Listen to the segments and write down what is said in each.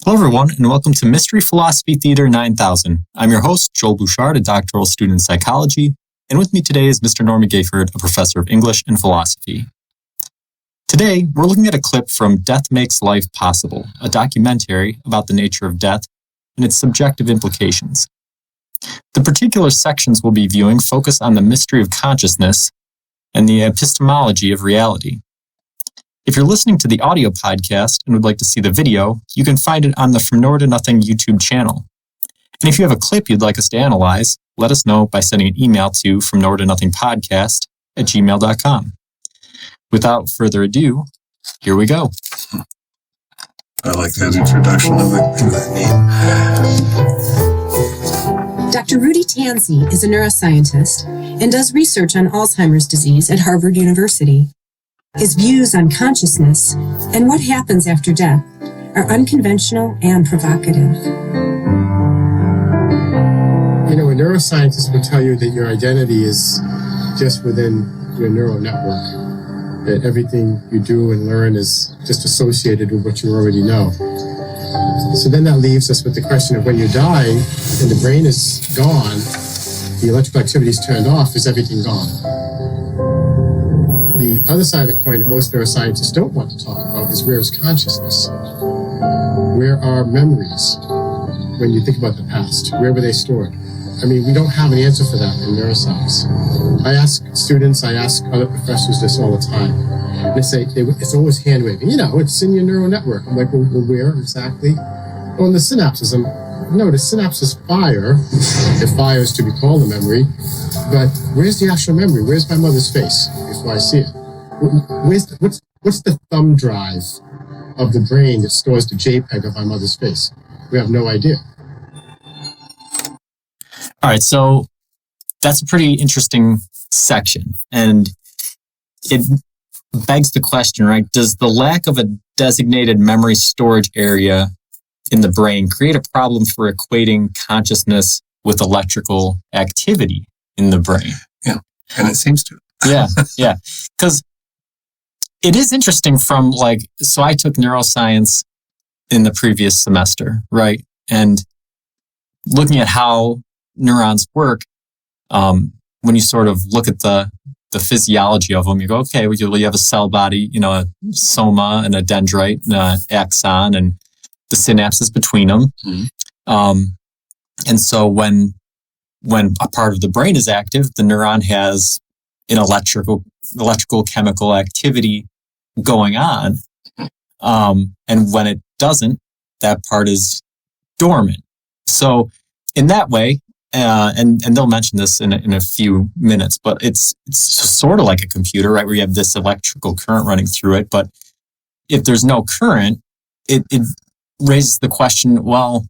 Hello, everyone, and welcome to Mystery Philosophy Theater 9000. I'm your host, Joel Bouchard, a doctoral student in psychology, and with me today is Mr. Norman Gayford, a professor of English and philosophy. Today, we're looking at a clip from Death Makes Life Possible, a documentary about the nature of death and its subjective implications. The particular sections we'll be viewing focus on the mystery of consciousness and the epistemology of reality. If you're listening to the audio podcast and would like to see the video, you can find it on the From Nowhere to Nothing YouTube channel. And if you have a clip you'd like us to analyze, let us know by sending an email to fromnowheretonothingpodcast@gmail.com. Without further ado, here we go. I like that introduction of the name. Dr. Rudy Tanzi is a neuroscientist and does research on Alzheimer's disease at Harvard University. His views on consciousness and what happens after death are unconventional and provocative. A neuroscientist will tell you that your identity is just within your neural network, that everything you do and learn is just associated with what you already know. So then that leaves us with the question of when you die and the brain is gone, the electrical activity is turned off, is everything gone? The other side of the coin that most neuroscientists don't want to talk about is where is consciousness? Where are memories when you think about the past? Where were they stored? We don't have an answer for that in neuroscience. I ask students, I ask other professors this all the time. And they say, it's always hand waving. It's in your neural network. I'm like, well, where exactly? Well, in the synapses. No, the synapses fire. It fires to be called a memory. But where's the actual memory? Where's my mother's face before I see it? What's the thumb drive of the brain that stores the JPEG of my mother's face? We have no idea. All right, so that's a pretty interesting section, and it begs the question, right? Does the lack of a designated memory storage area in the brain create a problem for equating consciousness with electrical activity in the brain? Yeah, and it seems to. Yeah. Because it is interesting so I took neuroscience in the previous semester, right? And looking at how neurons work, when you sort of look at the physiology of them, you go, okay, well, you have a cell body, a soma and a dendrite and an axon and the synapses between them. Mm-hmm. And so when a part of the brain is active, the neuron has an electrical chemical activity going on. And when it doesn't, that part is dormant. So in that way, and they'll mention this in a few minutes, but it's sort of like a computer, right? Where you have this electrical current running through it. But if there's no current, it raises the question, well,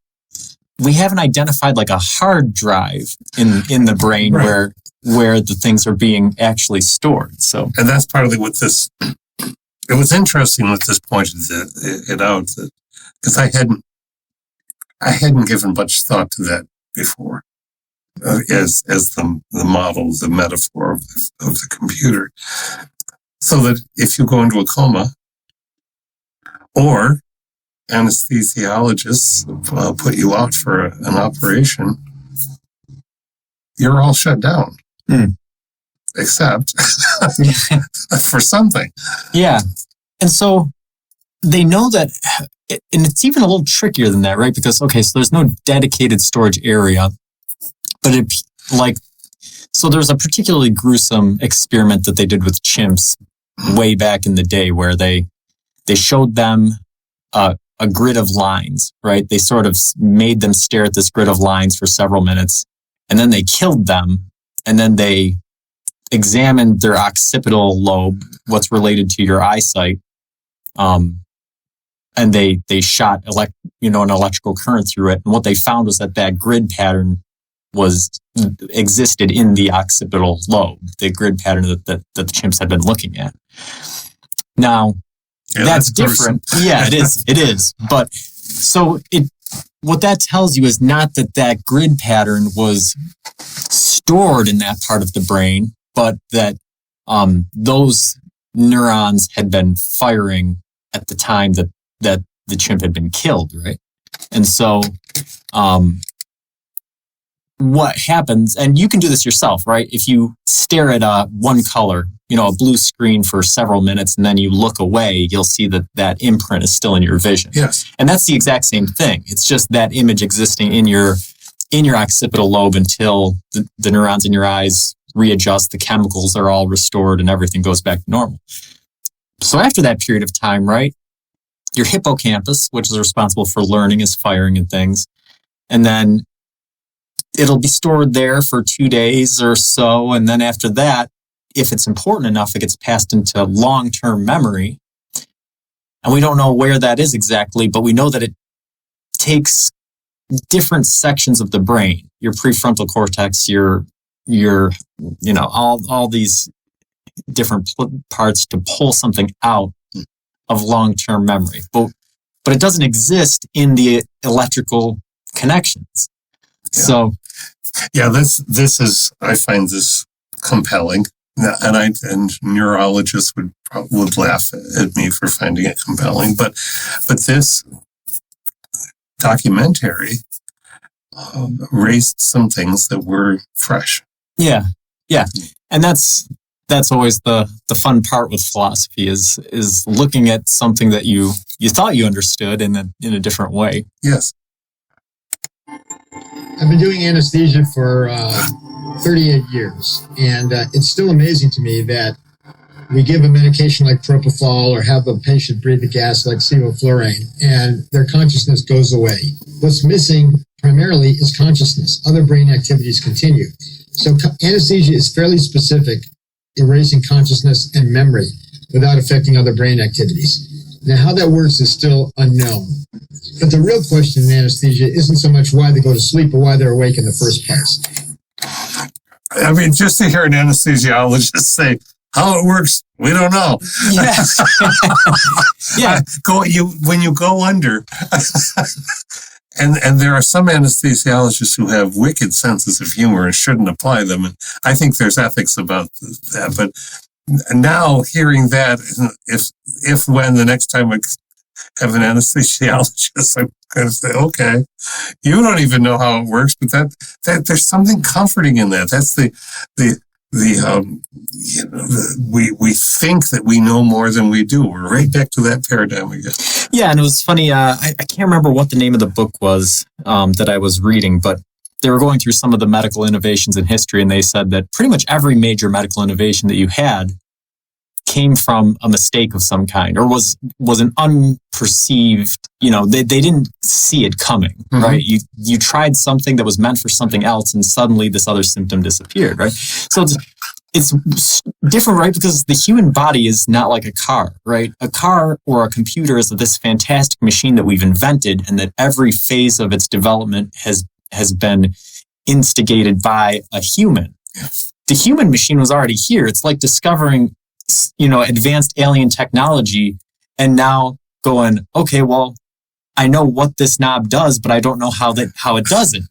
we haven't identified like a hard drive in the brain right, where the things are being actually stored. So, and that's partly what this. It was interesting what this pointed it out, because I hadn't given much thought to that before, as the model, the metaphor of the computer. So that if you go into a coma, or anesthesiologists put you out for an operation, you're all shut down. Mm. Except for something. Yeah. And so they know that, and it's even a little trickier than that, right? Because, okay, so there's no dedicated storage area, but so there's a particularly gruesome experiment that they did with chimps way back in the day where they showed them a grid of lines, right? They sort of made them stare at this grid of lines for several minutes, and then they killed them, and then they examined their occipital lobe, what's related to your eyesight, and they shot an electrical current through it, and what they found was that grid pattern existed in the occipital lobe, the grid pattern that the chimps had been looking at. Now, that's different. Yeah, it is. But so what that tells you is not that grid pattern was stored in that part of the brain, but that those neurons had been firing at the time that the chimp had been killed, right? And so, what happens, and you can do this yourself, right? If you stare at one color, a blue screen for several minutes, and then you look away, you'll see that imprint is still in your vision. Yes. And that's the exact same thing. It's just that image existing in your occipital lobe until the neurons in your eyes readjust, the chemicals are all restored, and everything goes back to normal. So after that period of time, right, your hippocampus, which is responsible for learning, is firing and things. And then it'll be stored there for 2 days or so. And then after that, if it's important enough, it gets passed into long-term memory. And we don't know where that is exactly, but we know that it takes different sections of the brain, your prefrontal cortex, your all these different parts to pull something out of long-term memory. But it doesn't exist in the electrical connections. Yeah. So, yeah, this is, I find this compelling, and neurologists would laugh at me for finding it compelling, but this documentary raised some things that were fresh. Yeah, and that's always the fun part with philosophy is looking at something that you thought you understood in a different way. Yes. I've been doing anesthesia for 38 years, and it's still amazing to me that we give a medication like propofol or have the patient breathe the gas like sevoflurane, and their consciousness goes away. What's missing primarily is consciousness. Other brain activities continue. So anesthesia is fairly specific, erasing consciousness and memory without affecting other brain activities. Now, how that works is still unknown. But the real question in anesthesia isn't so much why they go to sleep, but why they're awake in the first place. I mean, just to hear an anesthesiologist say how it works, we don't know. Yes. Yeah. When you go under, and there are some anesthesiologists who have wicked senses of humor and shouldn't apply them. And I think there's ethics about that. But now hearing that, if when the next time I have an anesthesiologist, I'm going to say, okay, you don't even know how it works, but that there's something comforting in that. That's we think that we know more than we do. We're right back to that paradigm again. Yeah, and it was funny. I can't remember what the name of the book was that I was reading, but they were going through some of the medical innovations in history, and they said that pretty much every major medical innovation that you had came from a mistake of some kind, or was an unperceived, they didn't see it coming, mm-hmm. right? You tried something that was meant for something else, and suddenly this other symptom disappeared, right? So it's different, right? Because the human body is not like a car, right? A car or a computer is this fantastic machine that we've invented, and that every phase of its development has been instigated by a human. The human machine was already here. It's like discovering advanced alien technology and now going, okay, well, I know what this knob does, but I don't know how it does it,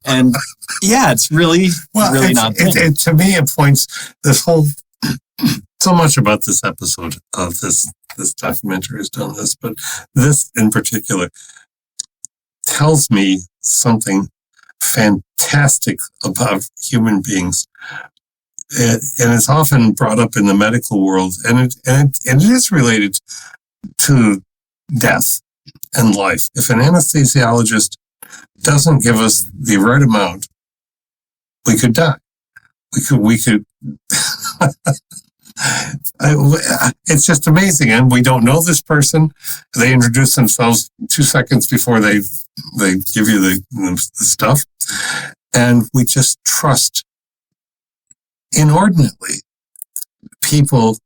And yeah, it's really not. To me, it points this whole, so much about this episode of this documentary has done this, but this in particular tells me something fantastic about human beings. And it's often brought up in the medical world, and it is related to death and life. If an anesthesiologist doesn't give us the right amount, we could die. We could. It's just amazing, and we don't know this person. They introduce themselves 2 seconds before they give you the stuff, and we just trust inordinately people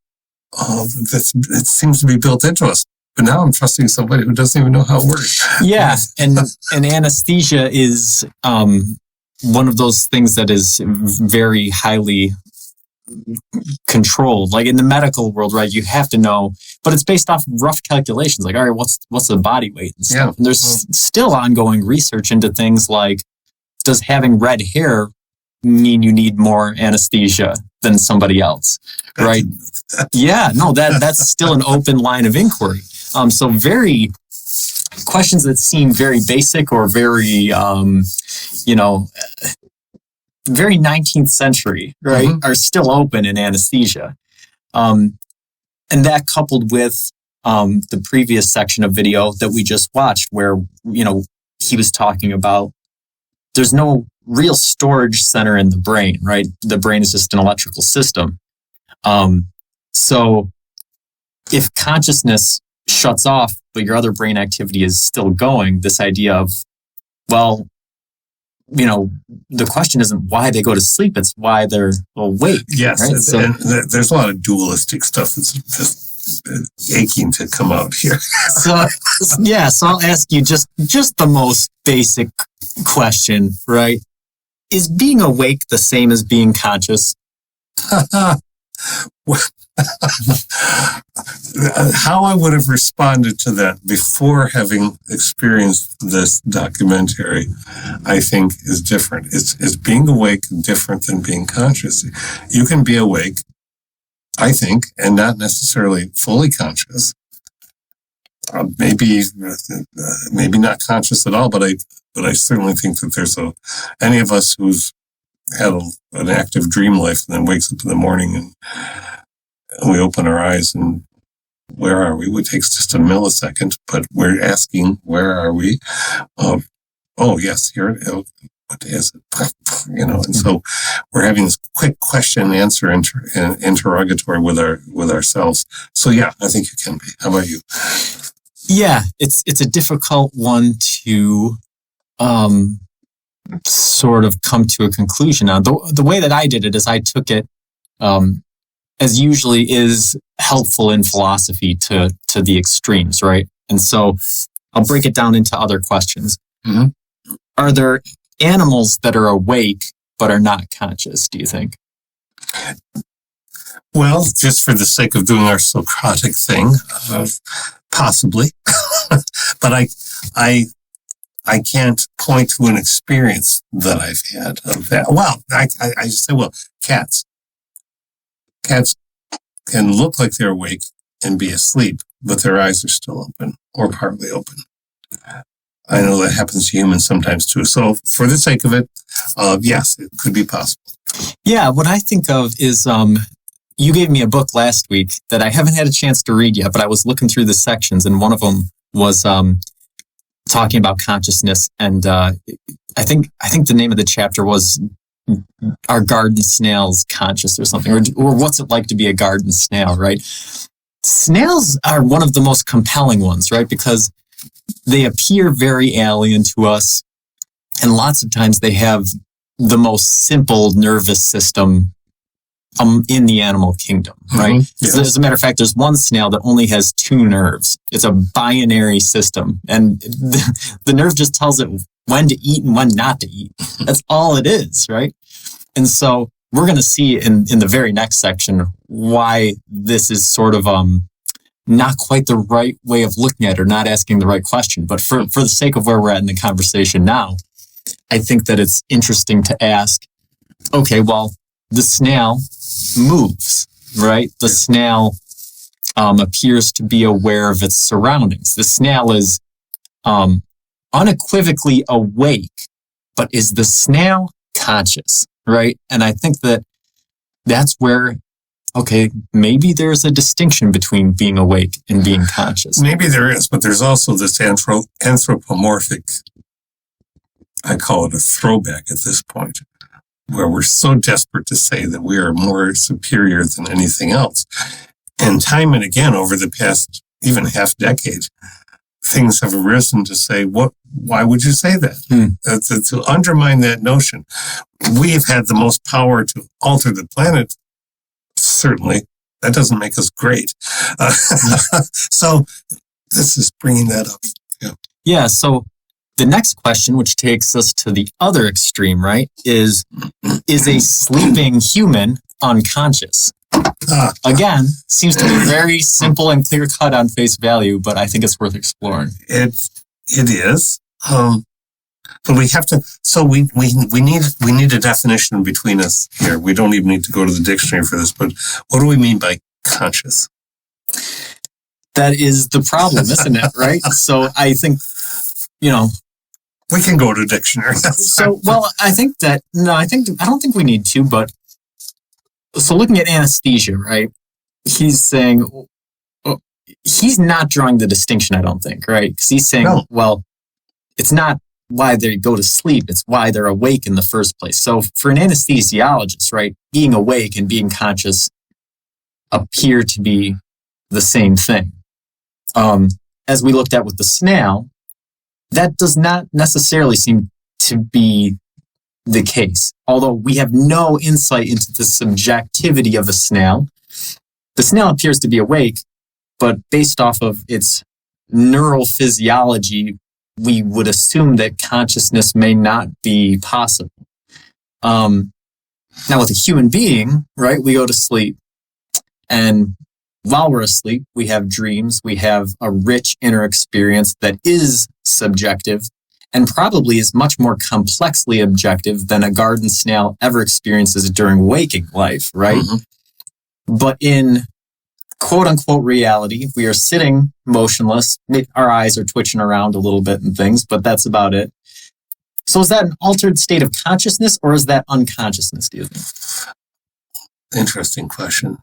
it seems to be built into us. But now I'm trusting somebody who doesn't even know how it works. Yeah, and anesthesia is one of those things that is very highly controlled. Like in the medical world, right, you have to know, but it's based off rough calculations. Like, all right, what's the body weight and stuff? Yeah. And there's still ongoing research into things like, does having red hair mean you need more anesthesia than somebody else, right? Yeah, no, that's still an open line of inquiry. So very questions that seem very basic or very, very 19th century, right, are still open in anesthesia. And that coupled with the previous section of video that we just watched where, he was talking about there's no real storage center in the brain, right? The brain is just an electrical system. So if consciousness shuts off, but your other brain activity is still going, this idea of, well, the question isn't why they go to sleep, it's why they're awake. Yes, right? and there's a lot of dualistic stuff that's just aching to come out here. So I'll ask you just the most basic question, right? Is being awake the same as being conscious? How I would have responded to that before having experienced this documentary, I think is different. Is being awake different than being conscious? You can be awake, I think, and not necessarily fully conscious. Maybe not conscious at all, but I certainly think that there's any of us who's had an active dream life and then wakes up in the morning and we open our eyes and where are we? It takes just a millisecond, but we're asking, where are we? Oh, yes, here. What is it? And so we're having this quick question and answer interrogatory with ourselves. So yeah, I think you can be. How about you? Yeah, it's a difficult one to sort of come to a conclusion on. The way that I did it is I took it as usually is helpful in philosophy to the extremes, right? And so I'll break it down into other questions. Mm-hmm. Are there animals that are awake but are not conscious, do you think? Well, just for the sake of doing our Socratic thing, possibly. But I can't point to an experience that I've had of that. Well, I just say, cats. Cats can look like they're awake and be asleep, but their eyes are still open or partly open. I know that happens to humans sometimes too. So for the sake of it, yes, it could be possible. Yeah, what I think of is you gave me a book last week that I haven't had a chance to read yet, but I was looking through the sections, and one of them was talking about consciousness, and I think the name of the chapter was "Are Garden Snails Conscious?" or something, or what's it like to be a garden snail, right? Snails are one of the most compelling ones, right? Because they appear very alien to us, and lots of times they have the most simple nervous system in the animal kingdom, right? Mm-hmm. Yes. So as a matter of fact, there's one snail that only has 2 nerves. It's a binary system, and the nerve just tells it when to eat and when not to eat. That's all it is, right? And so we're going to see in the very next section why this is sort of not quite the right way of looking at it or not asking the right question. But for the sake of where we're at in the conversation now, I think that it's interesting to ask, okay, well, the snail moves, right? The snail appears to be aware of its surroundings. The snail is unequivocally awake, but is the snail conscious, right? And I think that's where, okay, maybe there's a distinction between being awake and being conscious. Maybe there is, but there's also this anthropomorphic, I call it a throwback at this point, where we're so desperate to say that we are more superior than anything else. And time and again, over the past even half decade, things have arisen to say, why would you say that? To undermine that notion. We've had the most power to alter the planet, certainly. That doesn't make us great. So this is bringing that up. Yeah, so the next question, which takes us to the other extreme, right, is a sleeping human unconscious? Again, seems to be very simple and clear cut on face value, but I think it's worth exploring. It is. But we have to, so we need a definition between us here. We don't even need to go to the dictionary for this, but what do we mean by conscious? That is the problem, isn't it? Right? So I think We can go to dictionary. So, well, I don't think we need to, but so looking at anesthesia, right? He's saying, he's not drawing the distinction, I don't think, right? Because he's saying, well, it's not why they go to sleep, it's why they're awake in the first place. So for an anesthesiologist, right, being awake and being conscious appear to be the same thing. As we looked at with the snail, that does not necessarily seem to be the case. Although we have no insight into the subjectivity of a snail. The snail appears to be awake, but based off of its neural physiology, we would assume that consciousness may not be possible. Now with a human being, right, we go to sleep, and while we're asleep, we have dreams, we have a rich inner experience that is subjective and probably is much more complexly objective than a garden snail ever experiences during waking life, right? Mm-hmm. But in quote unquote reality, we are sitting motionless. Our eyes are twitching around a little bit and things, but that's about it. So is that an altered state of consciousness or is that unconsciousness, do you think? Interesting question.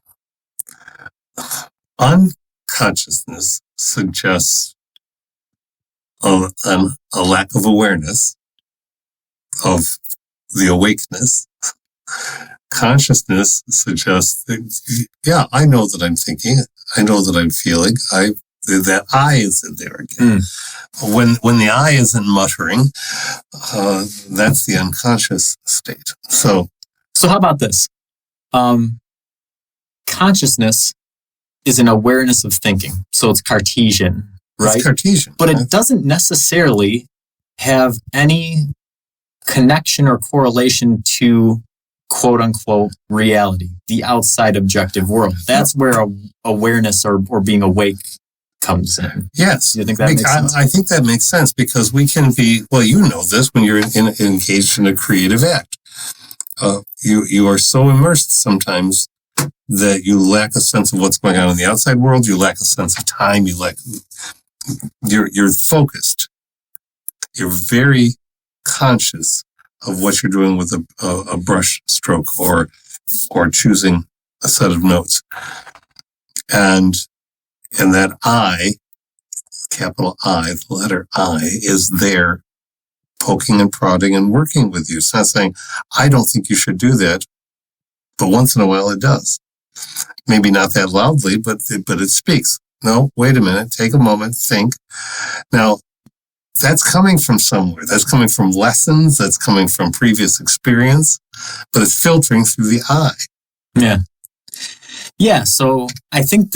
Unconsciousness suggests a lack of awareness of the awakeness. Consciousness suggests that, yeah, I know that I'm thinking, I know that I'm feeling, that I is in there again. When the I isn't muttering, that's the unconscious state. So how about this? Consciousness is an awareness of thinking. So it's Cartesian, right? It's Cartesian. But it doesn't necessarily have any connection or correlation to quote unquote reality, the outside objective world. That's where awareness or being awake comes in. Yes. Do you think that makes sense? I think that makes sense because we can be, well, you know this when you're engaged in a creative act. You are so immersed sometimes that you lack a sense of what's going on in the outside world. You lack a sense of time. You're focused. You're very conscious of what you're doing with a brush stroke or choosing a set of notes. And that I, capital I, the letter I, is there poking and prodding and working with you. It's not saying, I don't think you should do that, but once in a while it does. Maybe not that loudly, but it speaks. No, wait a minute, take a moment, think. Now, that's coming from somewhere. That's coming from lessons. That's coming from previous experience, but it's filtering through the I. Yeah. Yeah. So I think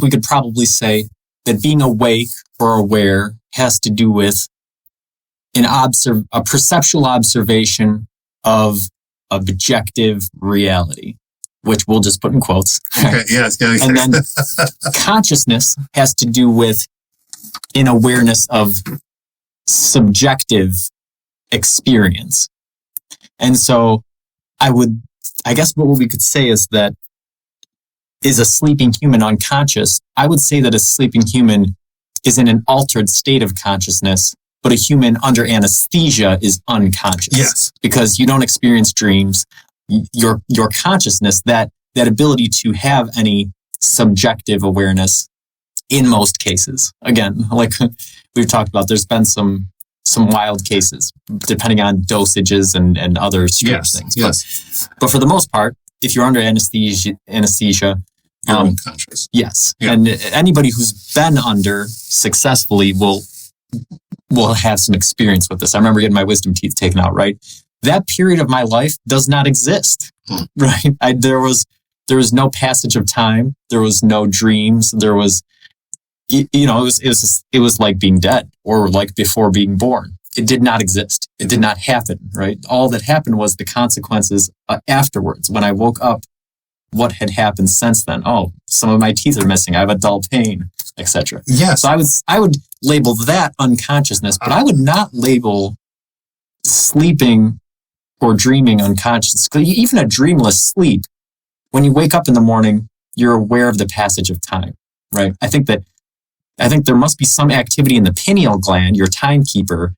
we could probably say that being awake or aware has to do with a perceptual observation of objective reality, which we'll just put in quotes. Okay, yes. And then consciousness has to do with an awareness of subjective experience. And so I guess what we could say is that is a sleeping human unconscious? I would say that a sleeping human is in an altered state of consciousness, but a human under anesthesia is unconscious. Yes. Because you don't experience dreams. Your consciousness, that ability to have any subjective awareness in most cases. Again, like we've talked about, there's been some wild cases depending on dosages and other strange things. Yes. But for the most part, if you're under anesthesia, you're unconscious. Yes. Yeah. And anybody who's been under successfully will have some experience with this. I remember getting my wisdom teeth taken out, right? That period of my life does not exist, right? There was no passage of time. There was no dreams. There was, it was like being dead or like before being born. It did not exist. It did not happen, right? All that happened was the consequences afterwards. When I woke up, what had happened since then? Oh, some of my teeth are missing. I have a dull pain, etc. Yes. So I would label that unconsciousness, but I would not label sleeping or dreaming unconscious. Even a dreamless sleep, when you wake up in the morning, you're aware of the passage of time, right? I think that I think there must be some activity in the pineal gland, your timekeeper,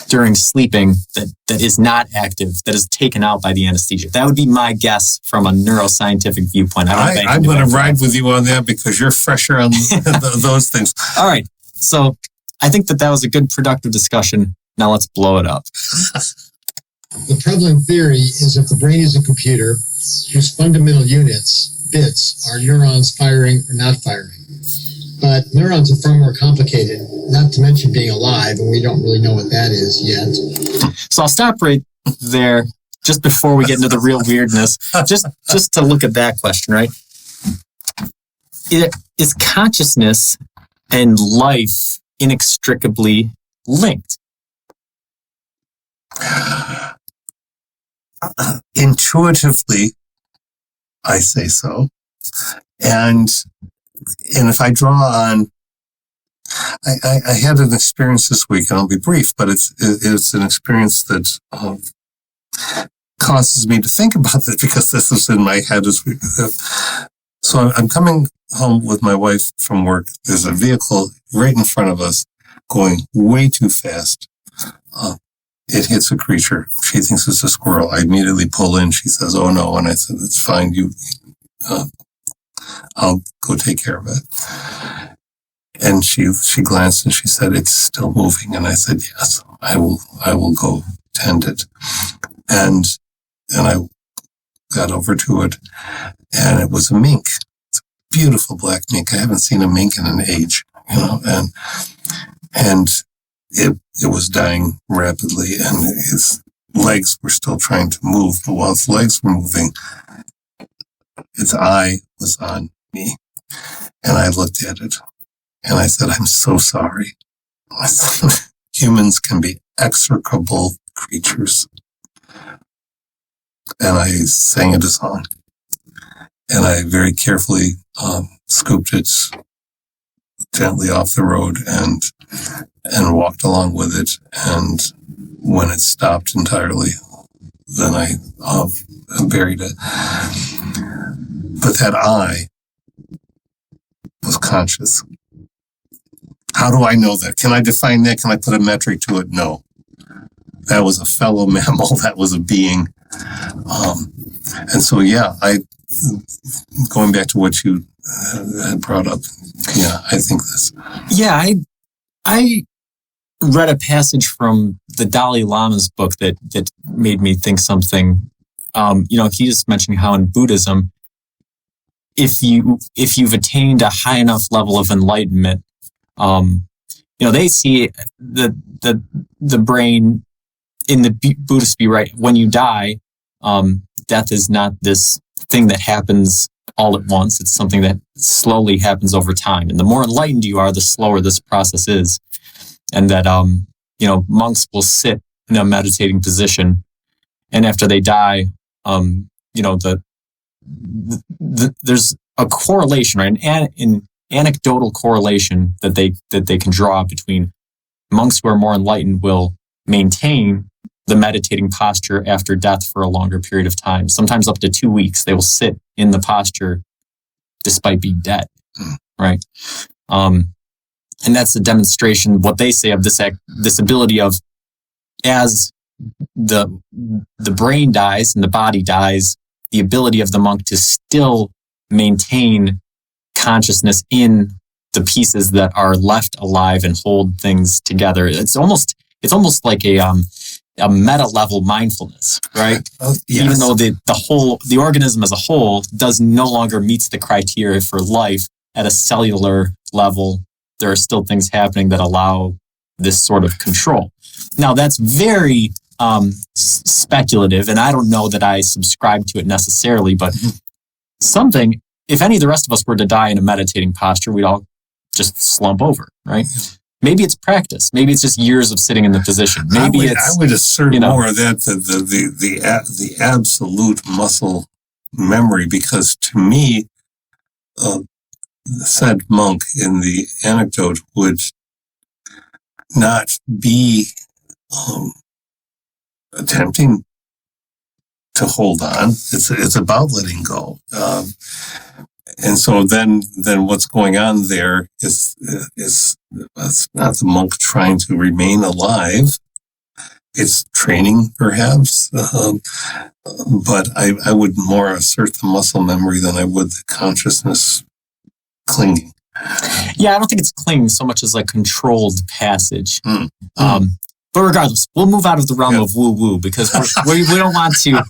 during sleeping that is not active, that is taken out by the anesthesia. That would be my guess from a neuroscientific viewpoint. I'm going to ride with you on that because you're fresher on those things. All right. So I think that was a good productive discussion. Now let's blow it up. The prevalent theory is if the brain is a computer whose fundamental units, bits, are neurons firing or not firing. But neurons are far more complicated, not to mention being alive, and we don't really know what that is yet. So I'll stop right there just before we get into the real weirdness, just to look at that question, right? Is consciousness and life inextricably linked? Intuitively, I say so. And if I draw on, I had an experience this week, and I'll be brief, but it's an experience that causes me to think about this because this is in my head as we. So I'm coming home with my wife from work. There's a vehicle right in front of us going way too fast. It hits a creature. She thinks it's a squirrel. I immediately pull in. She says, "Oh no!" And I said, "It's fine. I'll go take care of it." And she glanced and she said, "It's still moving." And I said, "Yes, I will go tend it." And I got over to it, and it was a mink. It's a beautiful black mink. I haven't seen a mink in an age, and it was dying rapidly, and its legs were still trying to move. But while its legs were moving, its eye was on me, and I looked at it, and I said, "I'm so sorry." I said, "Humans can be execrable creatures." And I sang it a song, and I very carefully scooped it gently off the road and walked along with it. And when it stopped entirely, then I buried it. But that eye was conscious. How do I know that? Can I define that? Can I put a metric to it? No. That was a fellow mammal. That was a being. And so, going back to what you had brought up, I think this. Yeah, I read a passage from the Dalai Lama's book that made me think something. He just mentioned how in Buddhism, if you've attained a high enough level of enlightenment, they see the brain in the Buddhist view, right? When you die, death is not this thing that happens all at once. It's something that slowly happens over time. And the more enlightened you are, the slower this process is. And that, monks will sit in a meditating position. And after they die, there's a correlation, right? An anecdotal correlation that they can draw between monks who are more enlightened will maintain the meditating posture after death for a longer period of time, sometimes up to 2 weeks. They will sit in the posture despite being dead, right? And that's a demonstration, what they say, of this ability of, as the brain dies and the body dies, the ability of the monk to still maintain consciousness in the pieces that are left alive and hold things together. It's almost like a meta level mindfulness, right? Yes. Even though the organism as a whole no longer meets the criteria for life at a cellular level, there are still things happening that allow this sort of control. Now, that's very speculative, and I don't know that I subscribe to it necessarily, but something, if any of the rest of us were to die in a meditating posture, we'd all just slump over, right? Maybe it's practice. Maybe it's just years of sitting in the position. Maybe I would assert more of that, the absolute muscle memory, because to me, said monk in the anecdote would not be attempting to hold on. It's about letting go. And so then what's going on there is not the monk trying to remain alive. It's training, perhaps, but I would more assert the muscle memory than I would the consciousness clinging. Yeah, I don't think it's clinging so much as like controlled passage. But regardless, we'll move out of the realm of woo-woo because we don't want to.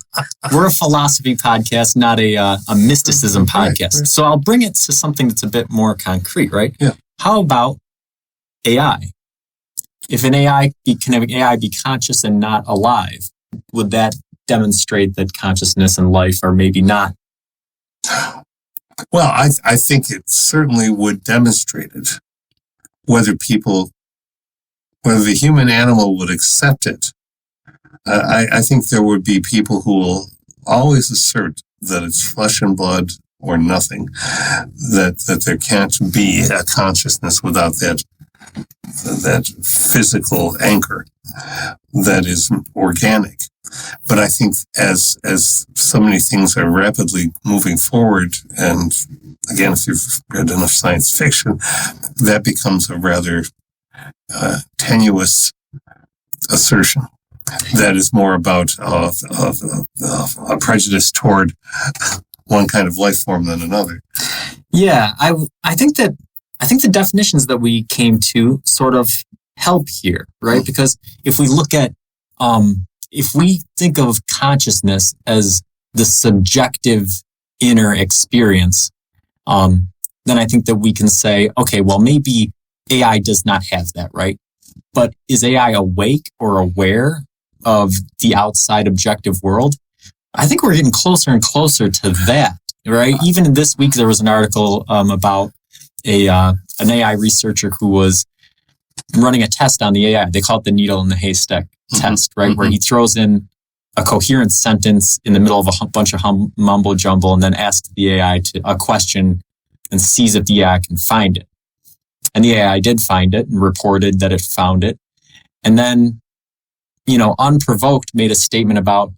We're a philosophy podcast, not a mysticism podcast. Right. So I'll bring it to something that's a bit more concrete, right? Yeah. How about AI? If can an AI be conscious and not alive? Would that demonstrate that consciousness and life are maybe not? Well, I think it certainly would demonstrate it. Whether the human animal would accept it, I think there would be people who will always assert that it's flesh and blood or nothing, that there can't be a consciousness without that physical anchor that is organic. But I think as so many things are rapidly moving forward, and again, if you've read enough science fiction, that becomes a rather tenuous assertion that is more about a prejudice toward one kind of life form than another. Yeah, I think the definitions that we came to sort of help here, right? Because if we look at if we think of consciousness as the subjective inner experience, then I think that we can say, okay, well, maybe AI does not have that, right? But is AI awake or aware of the outside objective world? I think we're getting closer and closer to that, right? Even this week, there was an article about an AI researcher who was running a test on the AI. They call it the needle in the haystack test, right? Where he throws in a coherent sentence in the middle of a bunch of mumbo jumbo and then asks the AI a question and sees if the AI can find it. And the AI did find it and reported that it found it. And then, unprovoked made a statement about,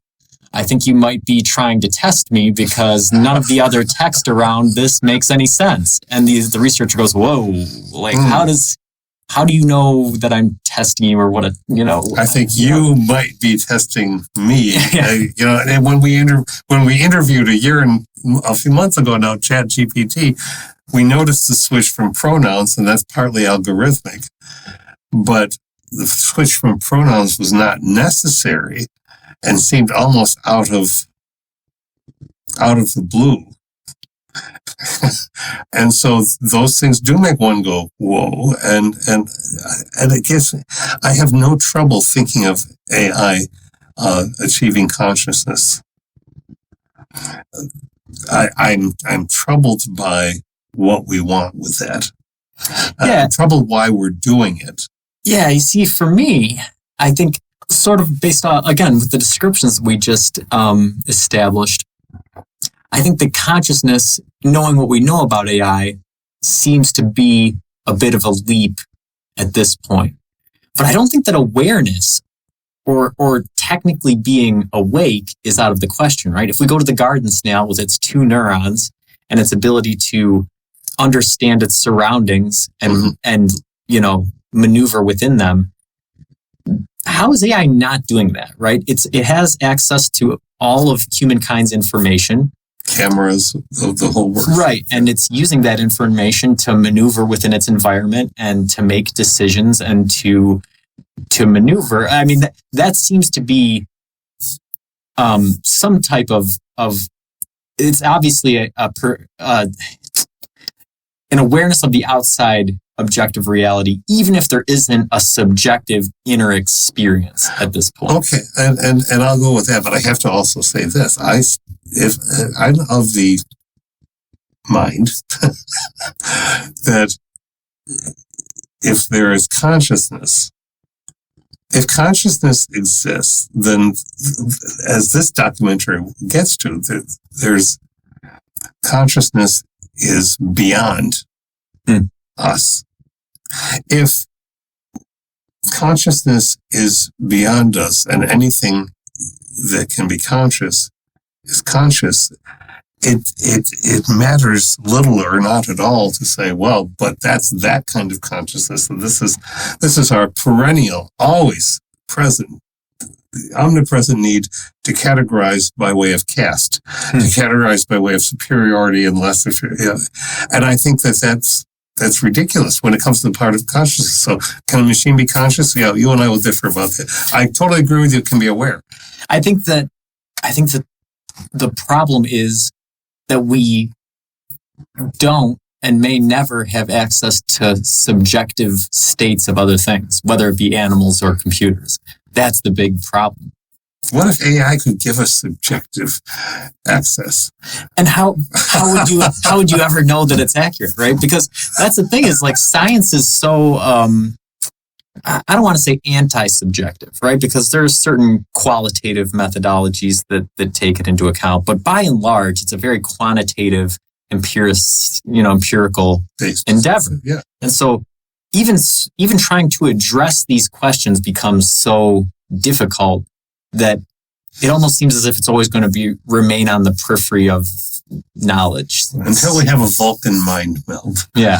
I think you might be trying to test me because none of the other text around this makes any sense. And the researcher goes, whoa, like how do you know that I'm testing you or what I think you might be testing me. And when we interviewed a few months ago now, ChatGPT, we noticed the switch from pronouns, and that's partly algorithmic. But the switch from pronouns was not necessary and seemed almost out of the blue. And so those things do make one go, whoa. And I guess I have no trouble thinking of AI achieving consciousness. I'm troubled by what we want with that. I'm troubled why we're doing it. Yeah, you see, for me, I think sort of based on, again, with the descriptions we just established, I think the consciousness, knowing what we know about AI, seems to be a bit of a leap at this point. But I don't think that awareness or technically being awake is out of the question, right? If we go to the garden snail with its 2 neurons and its ability to understand its surroundings and maneuver within them, how is AI not doing that, right? It has access to all of humankind's information. Cameras, the whole works. Right. And it's using that information to maneuver within its environment and to make decisions and to maneuver. I mean, that seems to be some type of it's obviously an awareness of the outside objective reality, even if there isn't a subjective inner experience at this point. Okay, and I'll go with that, but I have to also say this: if I'm of the mind that if there is consciousness, if consciousness exists, then as this documentary gets to, there's consciousness is beyond us. If consciousness is beyond us and anything that can be conscious is conscious, it matters little or not at all to say, well, but that's that kind of consciousness. And this is our perennial, always present, omnipresent need to categorize by way of caste, to categorize by way of superiority and lesser. And I think that's ridiculous when it comes to the part of consciousness. So can a machine be conscious? Yeah, you and I will differ about that. I totally agree with you. It can be aware. I think that the problem is that we don't and may never have access to subjective states of other things, whether it be animals or computers. That's the big problem. What if AI could give us subjective access? And how would you ever know that it's accurate, right? Because that's the thing is, like, science is so I don't want to say anti-subjective, right? Because there's certain qualitative methodologies that take it into account, but by and large, it's a very quantitative, empirical endeavor. Yeah. And so even trying to address these questions becomes so difficult that it almost seems as if it's always going to remain on the periphery of knowledge. Until we have a Vulcan mind meld. Yeah.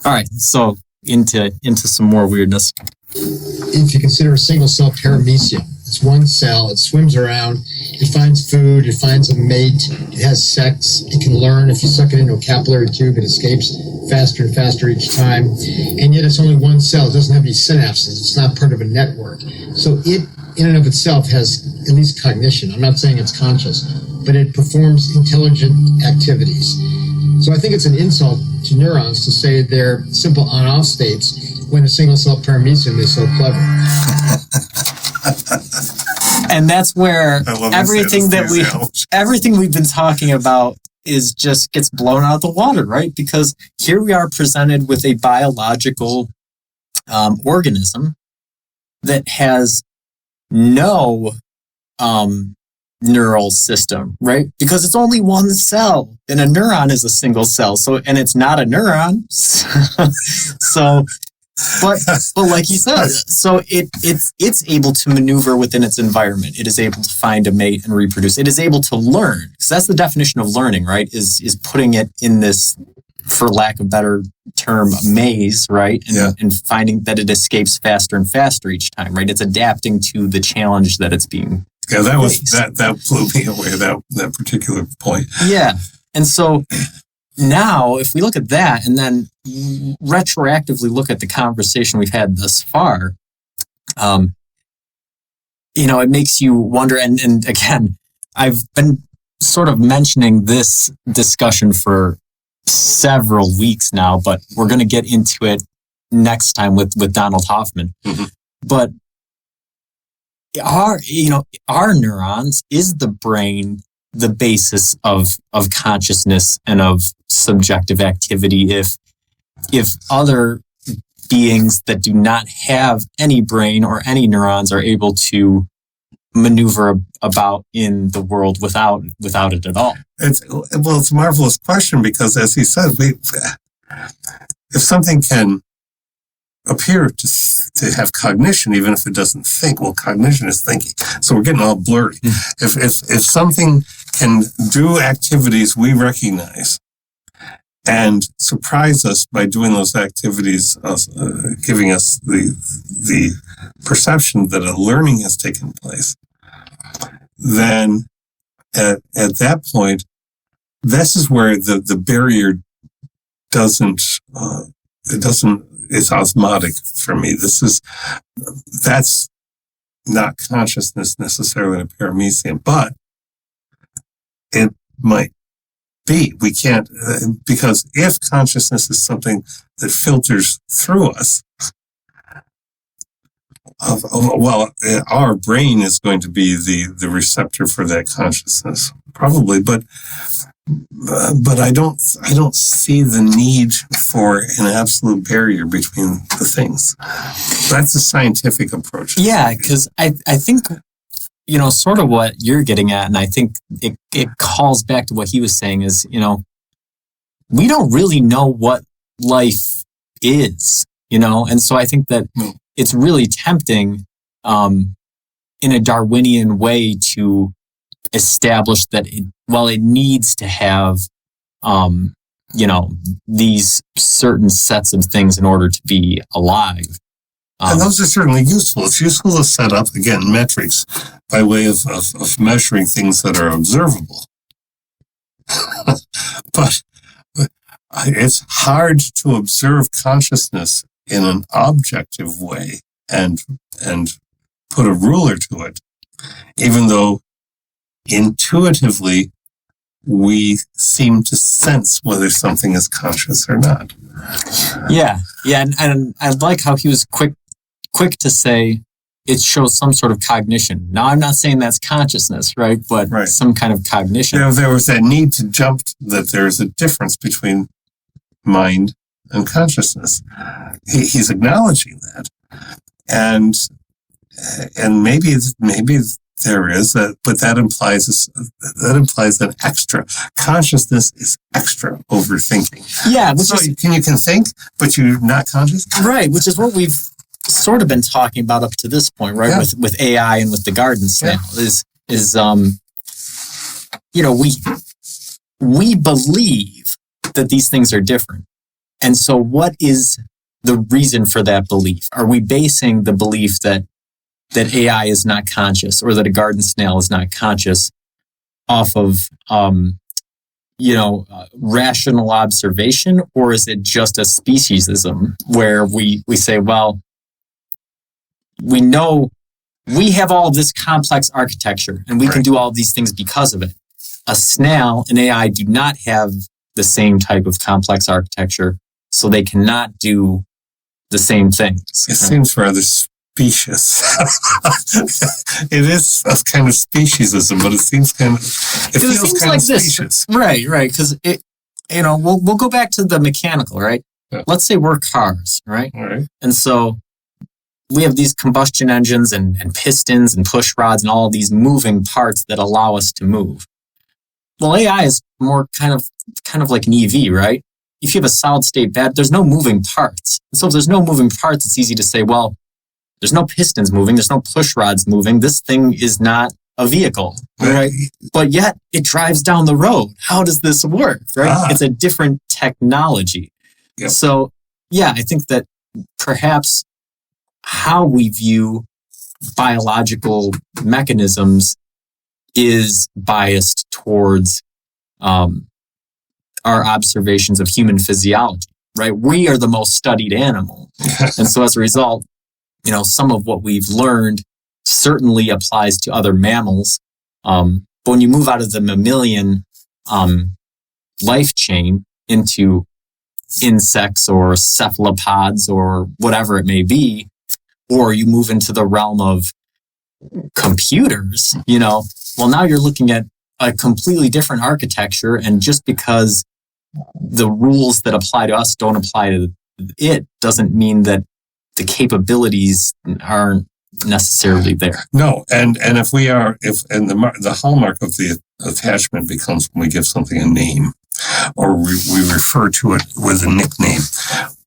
All right. So into some more weirdness. If you consider a single cell paramecium, it's one cell, it swims around, it finds food, it finds a mate, it has sex, it can learn. If you suck it into a capillary tube, it escapes faster and faster each time. And yet it's only one cell. It doesn't have any synapses. It's not part of a network. So it, in and of itself, has at least cognition. I'm not saying it's conscious, but it performs intelligent activities. So I think it's an insult to neurons to say they're simple on-off states when a single-cell paramecium is so clever. And that's where everything we've been talking about is just gets blown out of the water, right? Because here we are presented with a biological organism that has no neural system, right? Because it's only one cell, and a neuron is a single cell. So, and it's not a neuron. So, but like you said, so it's able to maneuver within its environment. It is able to find a mate and reproduce. It is able to learn, because that's the definition of learning, right? Is putting it in this, for lack of a better term, maze, right? And finding that it escapes faster and faster each time, right? It's adapting to the challenge that it's being. Yeah, that blew me away, that particular point. Yeah. And so now, if we look at that and then retroactively look at the conversation we've had thus far, it makes you wonder. And again, I've been sort of mentioning this discussion for several weeks now, but we're going to get into it next time with Donald Hoffman. Mm-hmm. But our neurons, is the brain the basis of consciousness and of subjective activity? If other beings that do not have any brain or any neurons are able to maneuver about in the world without it at all? It's a marvelous question, because, as he said, if something can appear to have cognition, even if it doesn't think, well, cognition is thinking. So we're getting all blurry. If something can do activities we recognize and surprise us by doing those activities, giving us the perception that a learning has taken place, then at that point, this is where the barrier it's osmotic for me. That's not consciousness necessarily in a paramecium, but it might be. We can't, because if consciousness is something that filters through us, our brain is going to be the receptor for that consciousness, probably, but I don't see the need for an absolute barrier between the things. That's a scientific approach. Yeah, because I think, sort of what you're getting at, and I think it calls back to what he was saying is, we don't really know what life is, and so I think that it's really tempting in a Darwinian way to establish that well, it needs to have, these certain sets of things in order to be alive. And those are certainly useful. It's useful to set up, again, metrics by way of measuring things that are observable. But it's hard to observe consciousness in an objective way and put a ruler to it, even though intuitively we seem to sense whether something is conscious or not. Yeah. And I like how he was quick to say it shows some sort of cognition. Now, I'm not saying that's consciousness, right? But some kind of cognition. There was that need to jump that there's a difference between mind and consciousness. He's acknowledging that. And maybe there is, but that implies an extra. Consciousness is extra overthinking. Yeah. You can think, but you're not conscious? Right, which is what we've sort of been talking about up to this point, right? Yeah. With AI and with the garden snail we believe that these things are different. And so what is the reason for that belief? Are we basing the belief that AI is not conscious or that a garden snail is not conscious off of, rational observation? Or is it just a speciesism where we say, well, we know we have all of this complex architecture and we can do all of these things because of it. A snail and AI do not have the same type of complex architecture, so they cannot do the same things. It seems rather specious. It is a kind of speciesism, but it seems kind of, it feels kind of specious. Right, because we'll go back to the mechanical, right? Yeah. Let's say we're cars, right? All right. And so we have these combustion engines and pistons and push rods and all of these moving parts that allow us to move. Well, AI is more kind of like an EV, right? If you have a solid state battery, there's no moving parts. And so if there's no moving parts, it's easy to say, well, there's no pistons moving, there's no push rods moving. This thing is not a vehicle, right? But yet it drives down the road. How does this work, right? It's a different technology. Yep. So, yeah, I think that perhaps how we view biological mechanisms is biased towards our observations of human physiology, right? We are the most studied animal. And so as a result, some of what we've learned certainly applies to other mammals. But when you move out of the mammalian life chain into insects or cephalopods or whatever it may be, or you move into the realm of computers, well, now you're looking at a completely different architecture. And just because the rules that apply to us don't apply to it doesn't mean that the capabilities aren't necessarily there. No, and the hallmark of the attachment becomes when we give something a name, or we refer to it with a nickname,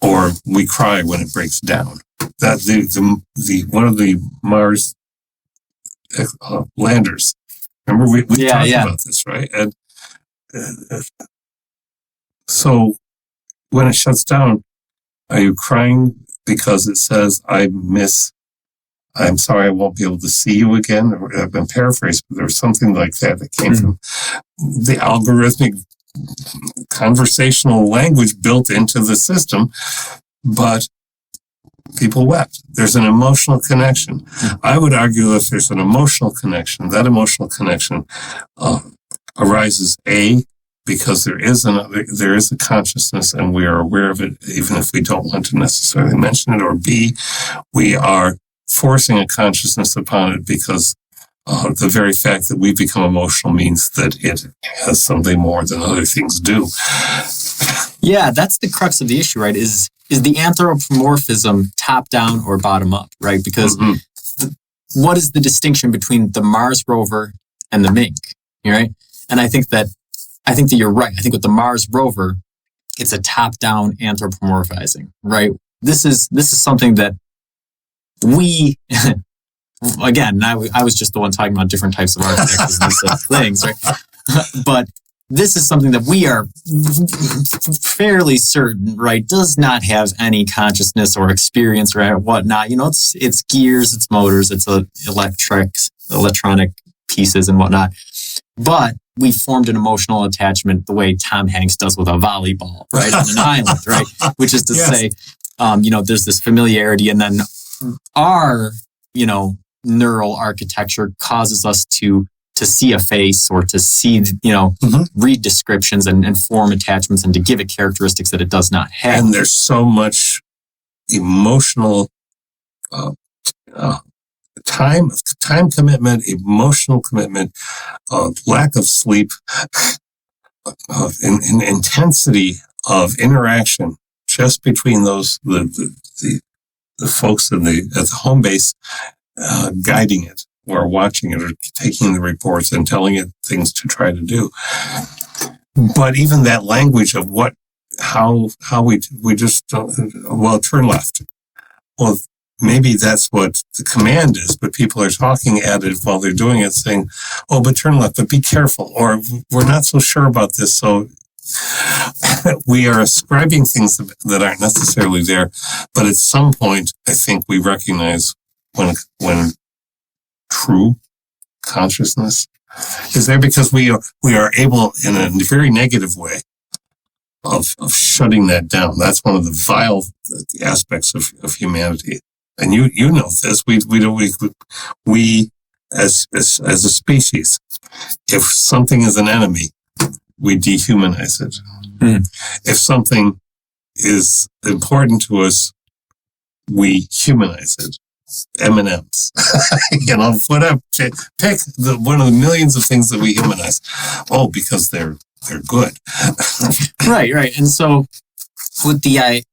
or we cry when it breaks down. That the one of the Mars landers. Remember we talked about this, right? And so when it shuts down, are you crying because it says, I'm sorry I won't be able to see you again? I've been paraphrased, but there was something like that came from the algorithmic conversational language built into the system, but people wept. There's an emotional connection. I would argue if there's an emotional connection, that emotional connection arises because there is a consciousness and we are aware of it, even if we don't want to necessarily mention it, or B, we are forcing a consciousness upon it because the very fact that we become emotional means that it has something more than other things do. Yeah, that's the crux of the issue, right? Is the anthropomorphism top down or bottom up, right? Because what is the distinction between the Mars rover and the mink, right? And I think that you're right. I think with the Mars rover, it's a top down anthropomorphizing, right? This is something that we, again, I was just the one talking about different types of architectures and these things, right? But this is something that we are fairly certain, right, does not have any consciousness or experience or whatnot. It's gears, it's motors, it's electronic pieces and whatnot. But we formed an emotional attachment the way Tom Hanks does with a volleyball, right, on an island, right? Which is to say, there's this familiarity, and then our, neural architecture causes us to see a face or to see, read descriptions and form attachments and to give it characteristics that it does not have. And there's so much emotional time commitment, emotional commitment, lack of sleep, intensity of interaction just between those the folks at the home base guiding it or watching it or taking the reports and telling it things to try to do. But even that language of how we just turn left. Well, maybe that's what the command is, but people are talking at it while they're doing it, saying, "Oh, but turn left, but be careful," or "We're not so sure about this." So we are ascribing things that aren't necessarily there. But at some point, I think we recognize when true consciousness is there, because we are able, in a very negative way, of shutting that down. That's one of the vile aspects of humanity. And you know this. We as a species, if something is an enemy, we dehumanize it. Mm. If something is important to us, we humanize it. M&Ms, whatever. Pick one of the millions of things that we humanize. Oh, because they're good. Right. And so with the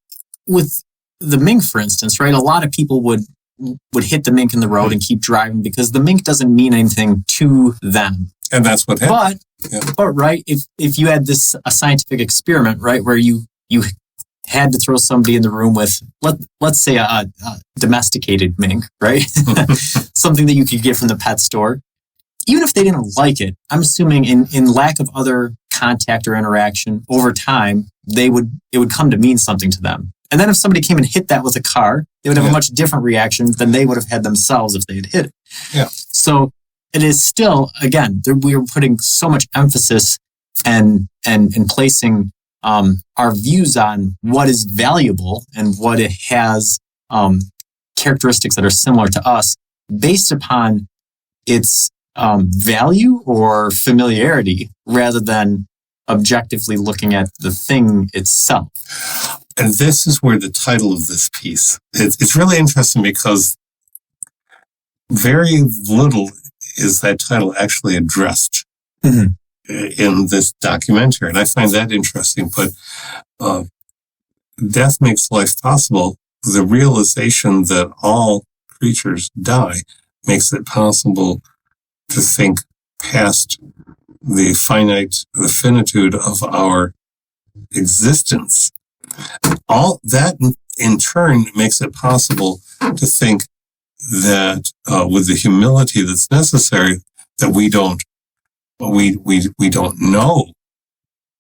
mink, for instance, right, a lot of people would hit the mink in the road and keep driving because the mink doesn't mean anything to them. And that's what happened. But right, if you had a scientific experiment, right, where you had to throw somebody in the room with, let's say a domesticated mink, right? Something that you could get from the pet store. Even if they didn't like it, I'm assuming in lack of other contact or interaction over time, it would come to mean something to them. And then if somebody came and hit that with a car, they would have a much different reaction than they would have had themselves if they had hit it. Yeah. So it is still, again, we are putting so much emphasis and placing our views on what is valuable and what it has characteristics that are similar to us based upon its value or familiarity rather than objectively looking at the thing itself. And this is where the title of this piece, it's really interesting because very little is that title actually addressed in this documentary. And I find that interesting. But death makes life possible. The realization that all creatures die makes it possible to think past the finitude of our existence. All that in turn makes it possible to think that with the humility that's necessary, that we don't know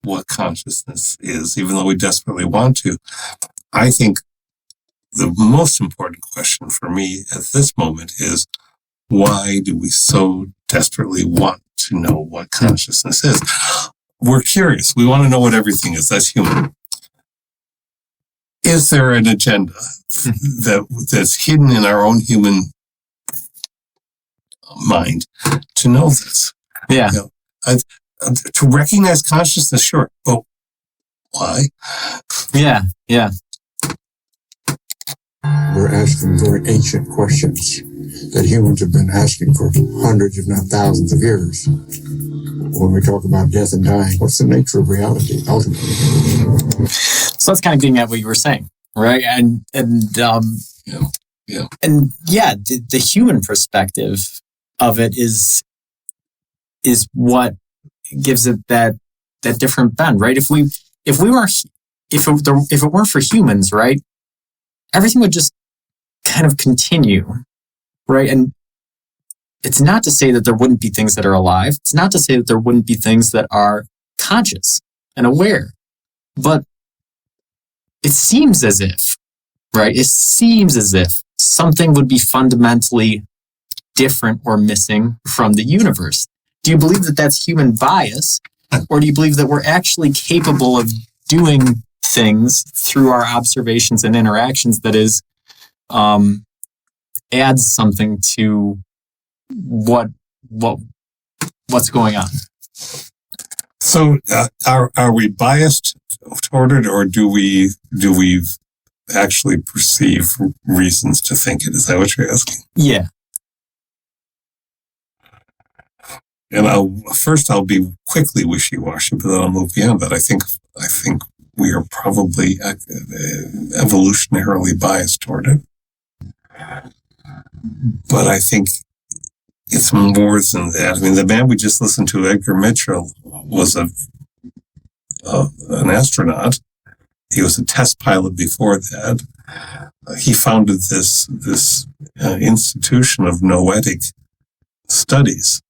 what consciousness is, even though we desperately want to. I think the most important question for me at this moment is, why do we so desperately want to know what consciousness is? We're curious. We want to know what everything is. That's human. Is there an agenda that's hidden in our own human mind to know this? Yeah. To recognize consciousness, sure. But why? Yeah. We're asking very ancient questions that humans have been asking for hundreds, if not thousands of years. When we talk about death and dying, what's the nature of reality, ultimately? So that's kind of getting at what you were saying, right? The human perspective of it is what gives it that different bend, right? If it weren't for humans, right, everything would just kind of continue, right? And it's not to say that there wouldn't be things that are alive. It's not to say that there wouldn't be things that are conscious and aware. But it seems as if, right? It seems as if something would be fundamentally different or missing from the universe. Do you believe that that's human bias? Or do you believe that we're actually capable of doing things through our observations and interactions that is, adds something to what's going on? So, are we biased toward it, or do we actually perceive reasons to think it? Is that what you're asking? Yeah. And I'll be quickly wishy-washy, but then I'll move beyond that. I think we are probably evolutionarily biased toward it. But I think it's more than that. I mean, the man we just listened to, Edgar Mitchell, was an astronaut. He was a test pilot before that. He founded this institution of noetic studies.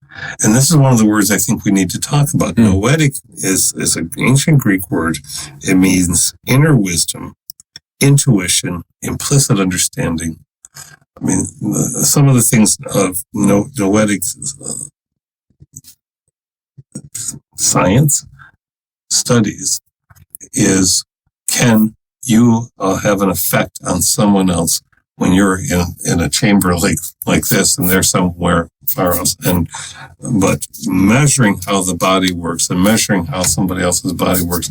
And this is one of the words I think we need to talk about. Noetic is an ancient Greek word. It means inner wisdom, intuition, implicit understanding. I mean, some of the things of noetic science studies is, can you have an effect on someone else when you're in a chamber like this and they're somewhere far else? But measuring how the body works and measuring how somebody else's body works,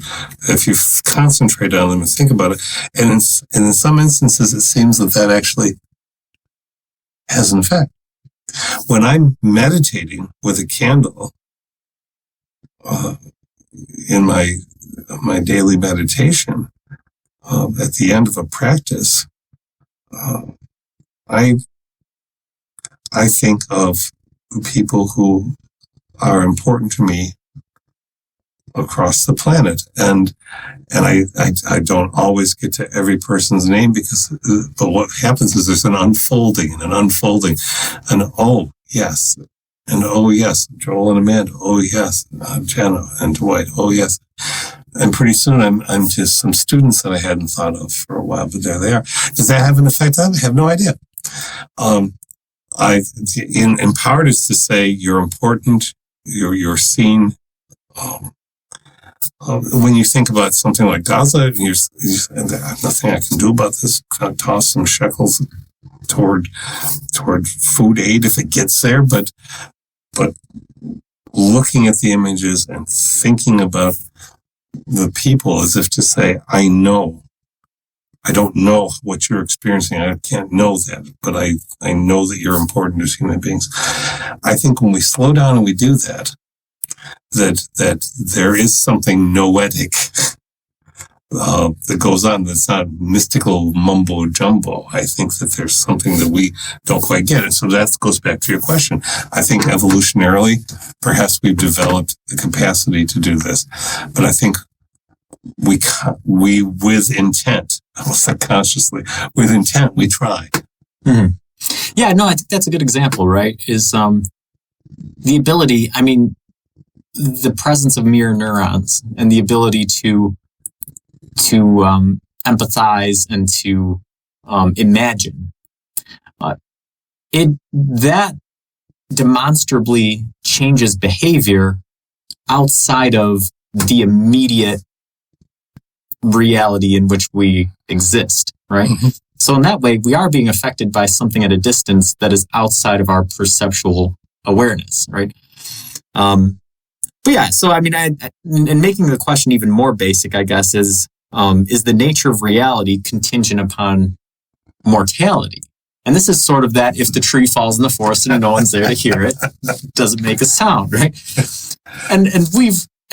if you concentrate on them and think about it, and in some instances it seems that actually has an effect. When I'm meditating with a candle in my daily meditation, at the end of a practice, I think of people who are important to me across the planet, and I don't always get to every person's name but what happens is there's an unfolding, and oh yes, and oh yes, Joel and Amanda, oh yes, Jenna and Dwight, oh yes. And pretty soon I'm just some students that I hadn't thought of for a while, but there they are. Does that have an effect on them? I have no idea. In part is to say you're important, you're seen. When you think about something like Gaza, you nothing I can do about this. Kind of toss some shekels toward food aid if it gets there, but looking at the images and thinking about the people as if to say, I don't know what you're experiencing. I can't know that, but I know that you're important as human beings. I think when we slow down and we do that there is something noetic that goes on that's not mystical mumbo jumbo. I think that there's something that we don't quite get. And so that goes back to your question. I think evolutionarily, perhaps we've developed the capacity to do this, but I think we with intent, almost subconsciously, with intent, we try. Mm-hmm. Yeah, no, I think that's a good example, right? Is the ability, I mean, the presence of mirror neurons and the ability to empathize and to imagine. That demonstrably changes behavior outside of the immediate reality in which we exist, right? Mm-hmm. So in that way, we are being affected by something at a distance that is outside of our perceptual awareness, right? But yeah, so I mean, and making the question even more basic, I guess, is the nature of reality contingent upon mortality? And this is sort of that if the tree falls in the forest and no one's there to hear it, does it make a sound, right? And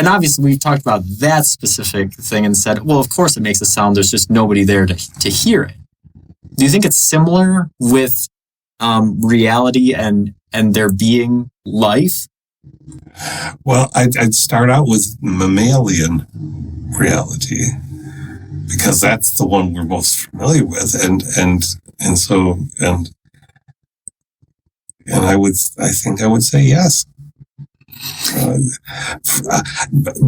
obviously we've talked about that specific thing and said, well, of course it makes a sound. There's just nobody there to hear it. Do you think it's similar with reality and there being life? Well, I'd start out with mammalian reality because that's the one we're most familiar with, and And I think I would say yes.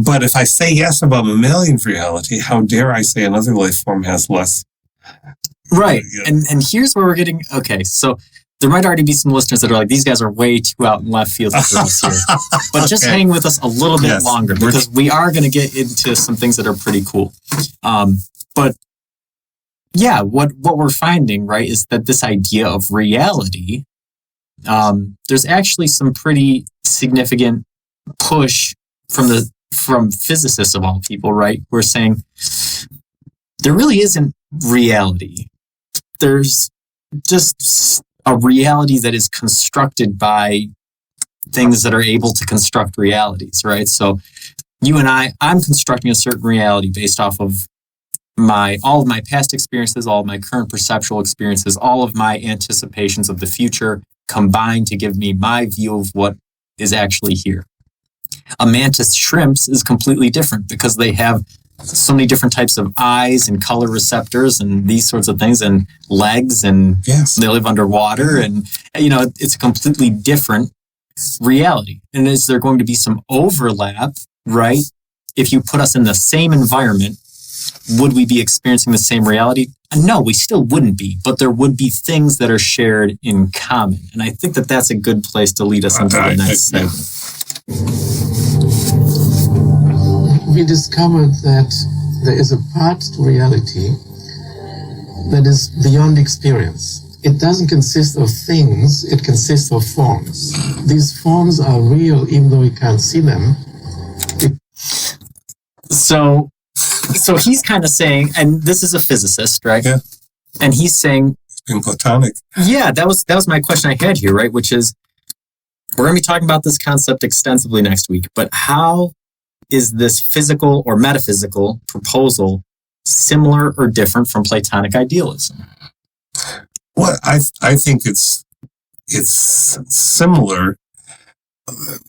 But if I say yes about mammalian reality, how dare I say another life form has less? Right. And here's where we're getting, okay, so there might already be some listeners that are like, these guys are way too out in left field for us here. But just hang with us a little bit longer, because we are going to get into some things that are pretty cool. But yeah, what we're finding, right, is that this idea of reality, there's actually some pretty significant push from physicists of all people, right? We're saying there really isn't reality. There's just a reality that is constructed by things that are able to construct realities, right? So you and I'm constructing a certain reality based off of all of my past experiences, all of my current perceptual experiences, all of my anticipations of the future combined to give me my view of what is actually here. A mantis shrimps is completely different because they have so many different types of eyes and color receptors and these sorts of things, and legs, and they live underwater, and it's a completely different reality. And is there going to be some overlap, right? If you put us in the same environment, would we be experiencing the same reality? No, we still wouldn't be, but there would be things that are shared in common. And I think that that's a good place to lead us into the next segment. We discovered that there is a part to reality that is beyond experience. It doesn't consist of things, it consists of forms. These forms are real even though we can't see them. So he's kind of saying, and this is a physicist, right? Yeah. And he's saying, it's been Platonic. Yeah, that was my question I had here, right? Which is, we're going to be talking about this concept extensively next week, but how is this physical or metaphysical proposal similar or different from Platonic idealism? Well, I think it's similar.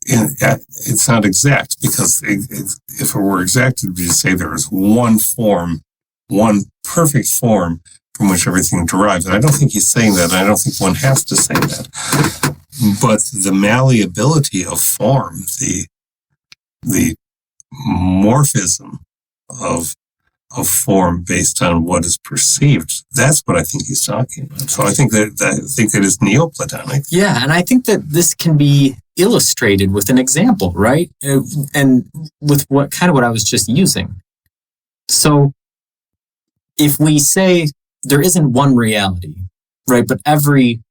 It's not exact, because if it were exact, it would be to say there is one form, one perfect form from which everything derives. And I don't think he's saying that. And I don't think one has to say that. But the malleability of form, the morphism of form based on what is perceived, that's what I think he's talking about. So I think that is Neoplatonic. Yeah, and I think that this can be illustrated with an example, right? And with what I was just using. So if we say there isn't one reality, right, but every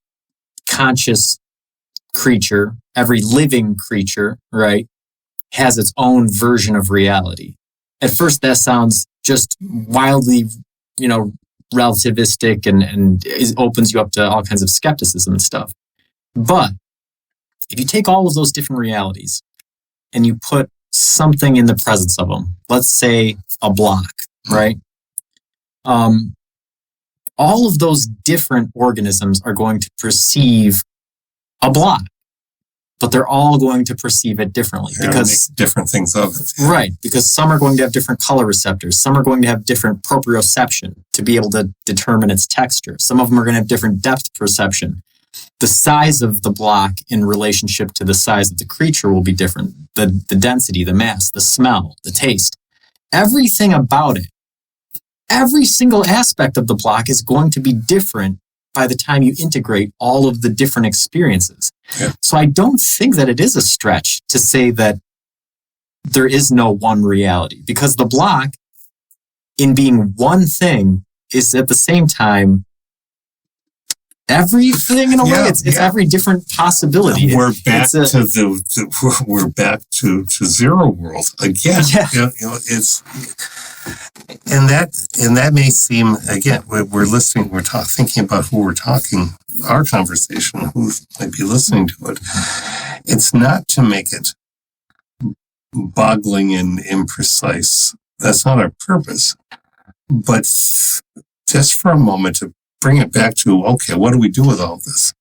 conscious creature, every living creature, right, has its own version of reality. At first, that sounds just wildly, relativistic and it opens you up to all kinds of skepticism and stuff. But if you take all of those different realities and you put something in the presence of them, let's say a block, right? All of those different organisms are going to perceive a block, but they're all going to perceive it differently because different things of it. Right, because some are going to have different color receptors. Some are going to have different proprioception to be able to determine its texture. Some of them are going to have different depth perception. The size of the block in relationship to the size of the creature will be different. The density, the mass, the smell, the taste, everything about it, every single aspect of the block is going to be different by the time you integrate all of the different experiences. Yeah. So I don't think that it is a stretch to say that there is no one reality, because the block, in being one thing, is at the same time everything in a way. It's every different possibility. We're back we're back to zero world again. Yeah. It's and that may seem, again, we're listening, we're thinking about who we're talking, our conversation, who might be listening to it. It's not to make it boggling and imprecise. That's not our purpose. But just for a moment to bring it back to, okay, what do we do with all this?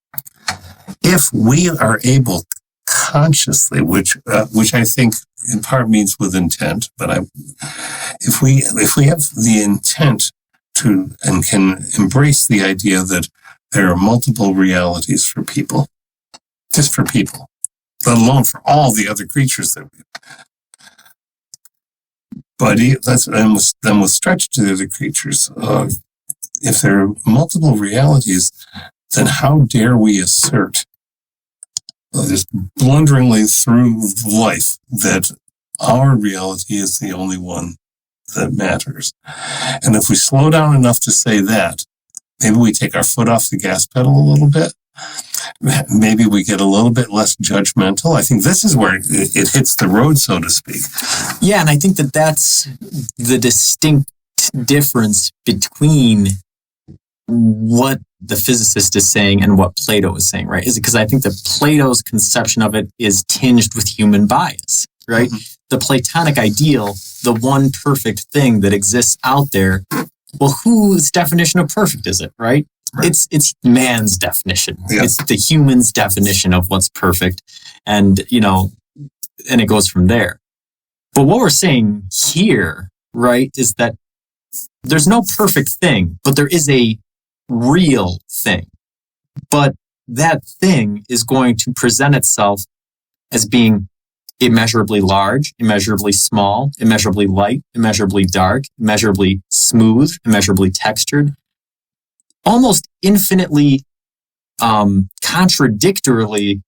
If we are able consciously, which I think in part means with intent, but if we have the intent to and can embrace the idea that there are multiple realities for people, just for people, let alone for all the other creatures that we. But then we'll stretch to the other creatures. If there are multiple realities, then how dare we assert, just blunderingly through life, that our reality is the only one that matters? And if we slow down enough to say that, maybe we take our foot off the gas pedal a little bit. Maybe we get a little bit less judgmental. I think this is where it hits the road, so to speak. Yeah, and I think that that's the distinct difference between what the physicist is saying and what Plato is saying, right? Is it because I think that Plato's conception of it is tinged with human bias, right? Mm-hmm. The Platonic ideal, the one perfect thing that exists out there, well, whose definition of perfect is it, right? Right. It's man's definition. Yeah. It's the human's definition of what's perfect. And, and it goes from there. But what we're saying here, right, is that there's no perfect thing, but there is a real thing. But that thing is going to present itself as being immeasurably large, immeasurably small, immeasurably light, immeasurably dark, immeasurably smooth, immeasurably textured, almost infinitely contradictorily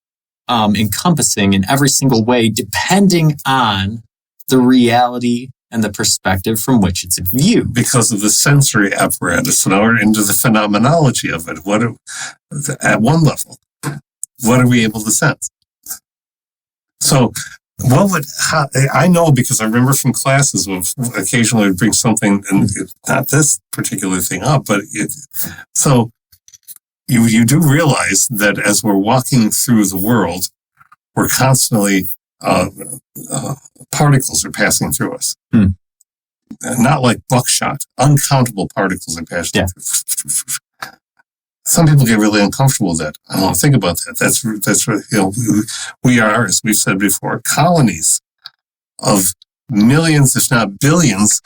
encompassing in every single way, depending on the reality and the perspective from which it's viewed. Because of the sensory apparatus, now we're into the phenomenology of it. At one level, what are we able to sense? So, I know, because I remember from classes of occasionally would bring something, and not this particular thing up, but so you do realize that as we're walking through the world, we're constantly, particles are passing through us. Not like buckshot, uncountable particles are passing through. Some people get really uncomfortable with that. I don't want to think about that. That's we are, as we've said before, colonies of millions, if not billions,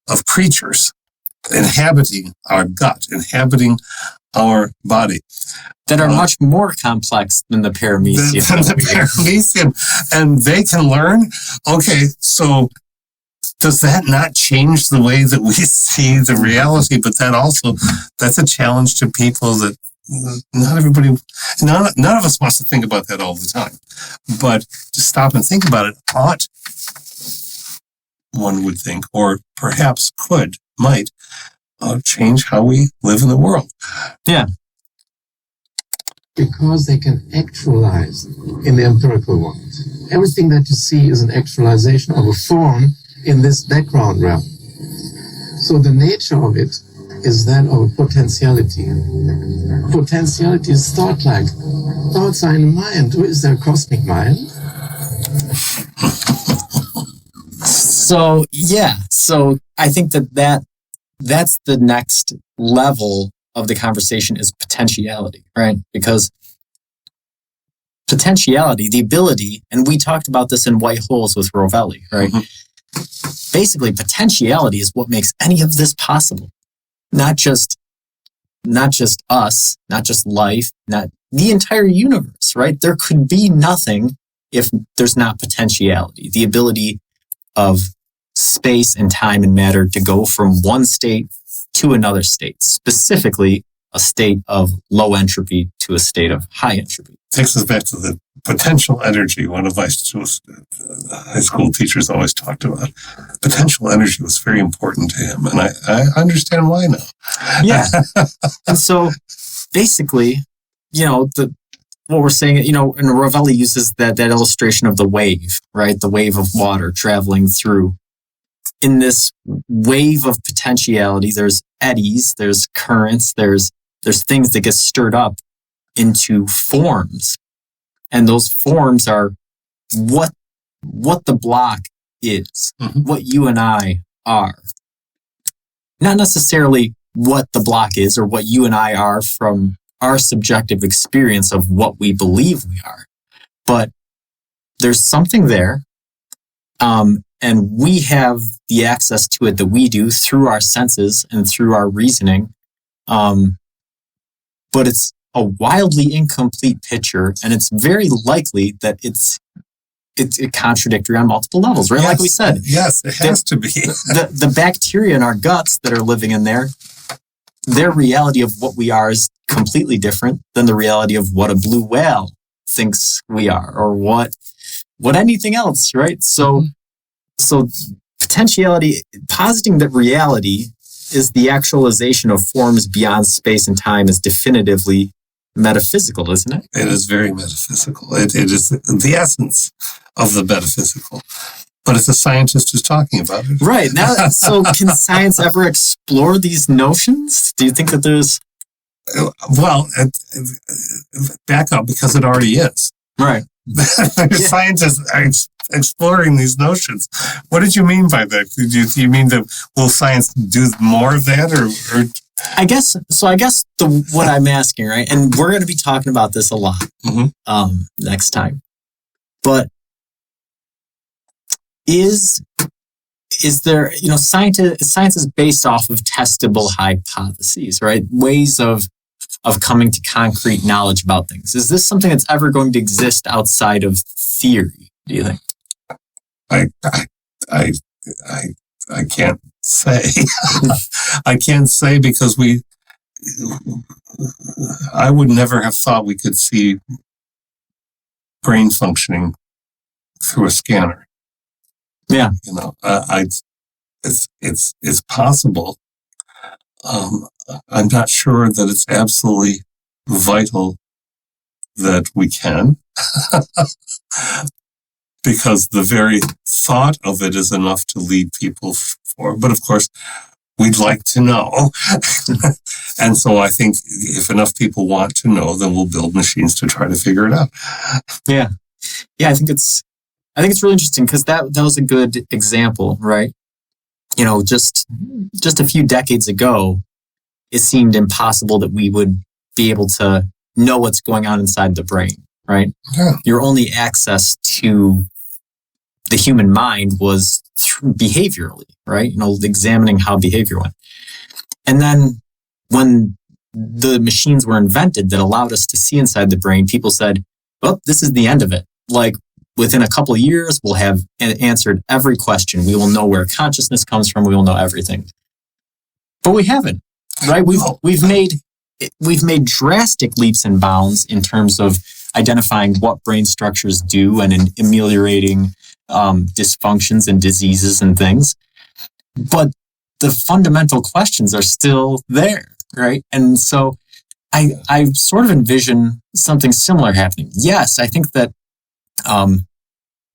of creatures inhabiting our gut, inhabiting our body. That are much more complex than the paramecium. And they can learn. Okay, so does that not change the way that we see the reality? But that's a challenge to people that none of us wants to think about that all the time. But to stop and think about it ought, one would think, or perhaps might change how we live in the world. Yeah. Because they can actualize in the empirical world. Everything that you see is an actualization of a form in this background realm. So the nature of it is that of a potentiality. Potentiality is thought-like. Thoughts are in the mind. Is there a cosmic mind? So I think that's the next level of the conversation is potentiality, right? Because potentiality, the ability, and we talked about this in White Holes with Rovelli, right? Mm-hmm. Basically, potentiality is what makes any of this possible. Not just us, not just life, not the entire universe, right? There could be nothing if there's not potentiality, the ability of space and time and matter to go from one state to another state, specifically a state of low entropy to a state of high entropy. Takes us back to the potential energy. One of my high school teachers always talked about. Potential energy was very important to him, and I understand why now. Yeah. And so basically, what we're saying, and Rovelli uses that illustration of the wave, right? The wave of water traveling through. In this wave of potentiality, there's eddies, there's currents, there's things that get stirred up into forms. And those forms are what the block is, mm-hmm. what you and I are. Not necessarily what the block is or what you and I are from our subjective experience of what we believe we are. But there's something there. And we have the access to it that we do through our senses and through our reasoning. But it's a wildly incomplete picture, and it's very likely that it's contradictory on multiple levels, right? Yes, like we said. Yes, it has to be. the bacteria in our guts that are living in there, their reality of what we are is completely different than the reality of what a blue whale thinks we are, or what anything else, right? So potentiality, positing that reality is the actualization of forms beyond space and time, is definitively metaphysical, isn't it? It is very metaphysical. It is the essence of the metaphysical. But it's a scientist who's talking about it. Right. Now, so can science ever explore these notions? Do you think that there's... Well, back up, because it already is. Right. Scientists are exploring these notions. What did you mean by that? Do you mean that will science do more of that, or? I guess what I'm asking, right, and we're going to be talking about this a lot next time, but is there, science is based off of testable hypotheses, right? Ways of coming to concrete knowledge about things. Is this something that's ever going to exist outside of theory, do you think? I can't say. I can't say, because I would never have thought we could see brain functioning through a scanner. Yeah. It's possible. I'm not sure that it's absolutely vital that we can, because the very thought of it is enough to lead people forward. But of course, we'd like to know. And so I think if enough people want to know, then we'll build machines to try to figure it out. Yeah. Yeah, I think it's really interesting, because that was a good example, right? Just a few decades ago, it seemed impossible that we would be able to know what's going on inside the brain, right? Yeah. Your only access to the human mind was behaviorally, right? Examining how behavior went. And then when the machines were invented that allowed us to see inside the brain, people said, well, this is the end of it. Like, within a couple of years, we'll have answered every question. We will know where consciousness comes from. We will know everything. But we haven't, right? We've made drastic leaps and bounds in terms of identifying what brain structures do and in ameliorating dysfunctions and diseases and things. But the fundamental questions are still there, right? And so I sort of envision something similar happening. Yes, I think that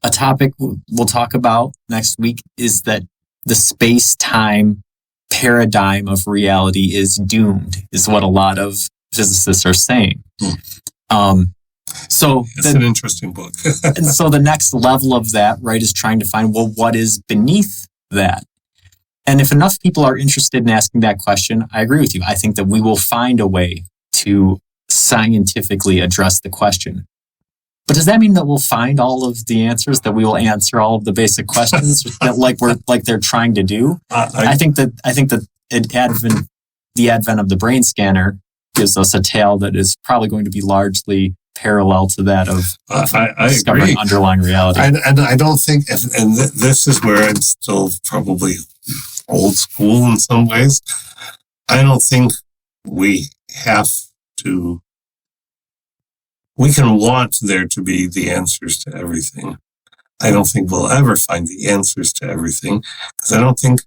a topic we'll talk about next week is that the space-time paradigm of reality is doomed, is what a lot of physicists are saying. So it's an interesting book. And so the next level of that, right, is trying to find, well, what is beneath that? And if enough people are interested in asking that question, I agree with you. I think that we will find a way to scientifically address the question. But does that mean that we'll find all of the answers, that we will answer all of the basic questions that like they're trying to do? I think that the advent of the brain scanner gives us a tale that is probably going to be largely parallel to that of discovering agree. Underlying reality. And I don't think, and this is where I'm still probably old school in some ways. I don't think we have to. We can want there to be the answers to everything. I don't think we'll ever find the answers to everything, because I don't think,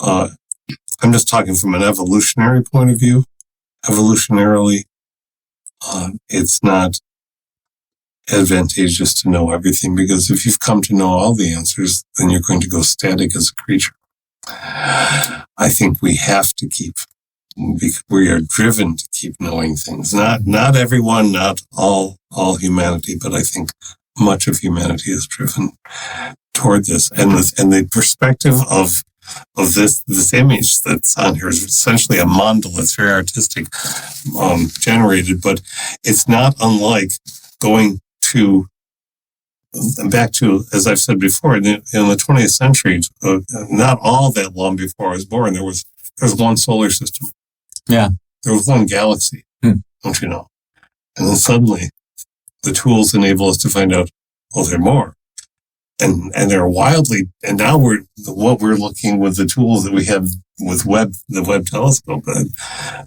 I'm just talking from an evolutionary point of view. Evolutionarily, it's not advantageous to know everything, because if you've come to know all the answers, then you're going to go static as a creature. I think we have to we are driven to keep knowing things. Not everyone, not all humanity, but I think much of humanity is driven toward this. And the perspective of this image that's on here is essentially a mandala. It's very artistic, generated, but it's not unlike going back to, as I've said before, in the 20th century, not all that long before I was born, there was one solar system. Yeah. There was one galaxy, don't you know? And then suddenly the tools enable us to find out, oh, there are more. And they're wildly, and now what we're looking with the tools that we have with the Webb telescope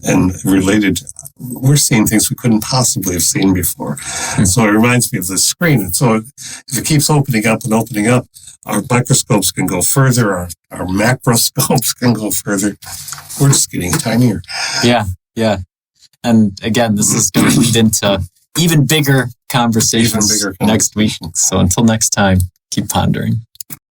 and related, we're seeing things we couldn't possibly have seen before. And so it reminds me of this screen. And so if it keeps opening up and opening up, our microscopes can go further, our macroscopes can go further. We're just getting tinier. Yeah. And again, this is going to lead into even bigger conversations next week. So until next time, keep pondering.